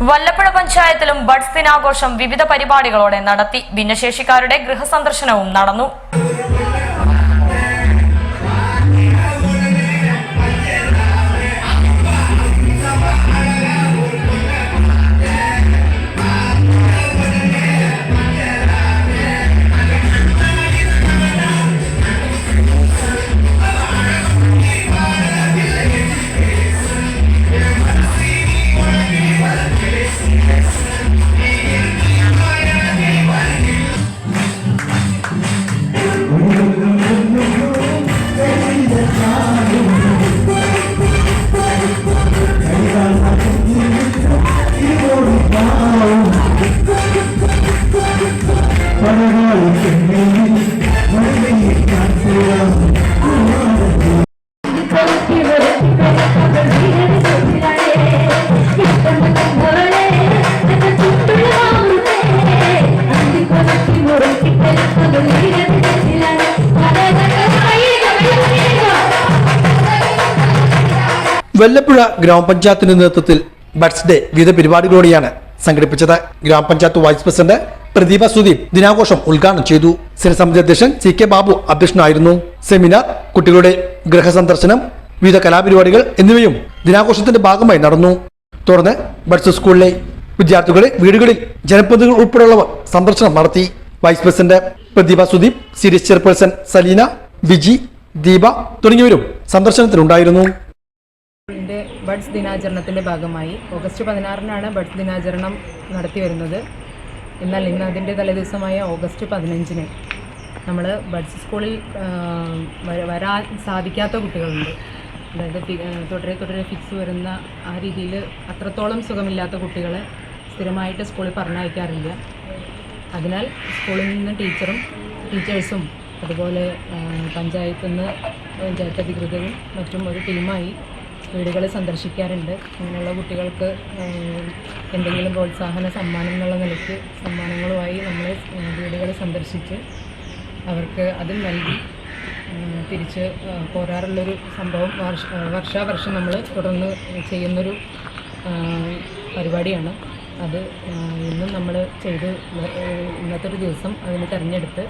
വല്ലപ്പുഴ പഞ്ചായത്തിലും ബഡ്സ് ദിനാഘോഷം വിവിധ പരിപാടികളോടെ നടത്തി. ഭിന്നശേഷിക്കാരുടെ ഗൃഹസന്ദർശനവും നടന്നു. വല്ലപ്പുഴ ഗ്രാമപഞ്ചായത്തിന്റെ നേതൃത്വത്തിൽ ബഡ്സ് ഡേ വിവിധ പരിപാടികളോടെയാണ് സംഘടിപ്പിച്ചത്. ഗ്രാമപഞ്ചായത്ത് വൈസ് പ്രസിഡന്റ് പ്രദീപ സുദീപ് ദിനാഘോഷം ഉദ്ഘാടനം ചെയ്തു. സ്ഥിരസമിതി അധ്യക്ഷൻ CK ബാബു അധ്യക്ഷനായിരുന്നു. സെമിനാർ, കുട്ടികളുടെ ഗൃഹസന്ദർശനം, വിവിധ കലാപരിപാടികൾ എന്നിവയും ദിനാഘോഷത്തിന്റെ ഭാഗമായി നടന്നു. തുടർന്ന് ബഡ്സ് സ്കൂളിലെ വിദ്യാർത്ഥികളെ വീടുകളിൽ ജനപ്രതിനിധികൾ ഉൾപ്പെടെയുള്ളവർ സന്ദർശനം നടത്തി. വൈസ് പ്രസിഡന്റ് പ്രദീപ സുദീപ്, സീരീസ് ചെയർപേഴ്സൺ സലീന, വിജി, ദീപ തുടങ്ങിയവരും സന്ദർശനത്തിലുണ്ടായിരുന്നു. ബഡ്സ് ദിനാചരണത്തിൻ്റെ ഭാഗമായി ഓഗസ്റ്റ് 16-നാണ് ബഡ്സ് ദിനാചരണം നടത്തി വരുന്നത്. എന്നാൽ ഇന്ന് അതിൻ്റെ തലേദിവസമായ ഓഗസ്റ്റ് 15-ന് നമ്മൾ ബഡ്സ് സ്കൂളിൽ വരാൻ സാധിക്കാത്ത കുട്ടികളുണ്ട്. അതായത് തുടരെ ഫിക്സ് വരുന്ന ആ രീതിയിൽ അത്രത്തോളം സുഖമില്ലാത്ത കുട്ടികളെ സ്ഥിരമായിട്ട് സ്കൂളിൽ പറഞ്ഞയക്കാറില്ല. അതിനാൽ സ്കൂളിൽ നിന്ന് ടീച്ചേഴ്സും അതുപോലെ പഞ്ചായത്ത് അധികൃതരും മറ്റും ഒരു ടീമായി വീടുകൾ സന്ദർശിക്കാറുണ്ട്. അങ്ങനെയുള്ള കുട്ടികൾക്ക് എന്തെങ്കിലും പ്രോത്സാഹന സമ്മാനം എന്നുള്ള നിലയ്ക്ക് സമ്മാനങ്ങളുമായി നമ്മൾ വീടുകൾ സന്ദർശിച്ച് അവർക്ക് അത് നൽകി തിരിച്ച് പോരാറുള്ളൊരു സംഭവം വർഷാവർഷം നമ്മൾ തുടർന്ന് ചെയ്യുന്നൊരു പരിപാടിയാണ്. അത് ഇന്നും നമ്മൾ ചെയ്ത് ഇന്നത്തെ ഒരു ദിവസം അതിന് തിരഞ്ഞെടുത്ത്